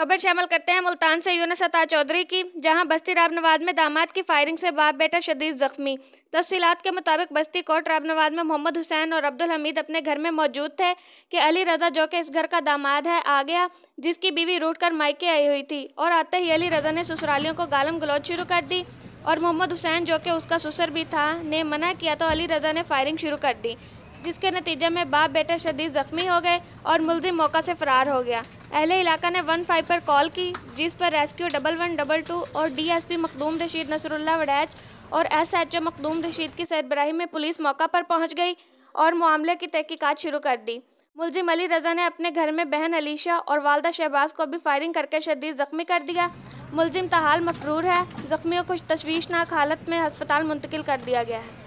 खबर शामिल करते हैं मुल्तान से यूनुस अता चौधरी की, जहां बस्ती रामनवाद में दामाद की फायरिंग से बाप बेटा शदीद जख्मी। तफसीलात के मुताबिक बस्ती कोट रामनवाद में मोहम्मद हुसैन और अब्दुल हमीद अपने घर में मौजूद थे कि अली रजा, जो कि इस घर का दामाद है, आ गया, जिसकी बीवी रूठ कर मायके आई हुई थी। और आते ही अली रजा ने ससुरालियों को गालम गलौज शुरू कर दी और मोहम्मद हुसैन, जो कि उसका ससुर भी था, ने मना किया तो अली रजा ने फायरिंग शुरू कर दी, जिसके नतीजे में बाप बेटा शदीद जख्मी हो गए और मुलजिम मौका से फरार हो गया। अहले इलाका ने 15 पर कॉल की, जिस पर रेस्क्यू 1112 और डीएसपी मखदूम रशीद नसरुल्लाह वड़ैच और एसएचओ मखदूम रशीद की सरबराही में पुलिस मौका पर पहुंच गई और मामले की तहकीकात शुरू कर दी। मुलजिम अली रजा ने अपने घर में बहन अलीशा और वालदा शहबाज को भी फायरिंग करके शदीद जख्मी कर दिया। मुलजिम ताहाल मफरूर है। जख्मियों को तशवीशनाक हालत में अस्पताल मुंतकिल कर दिया गया है।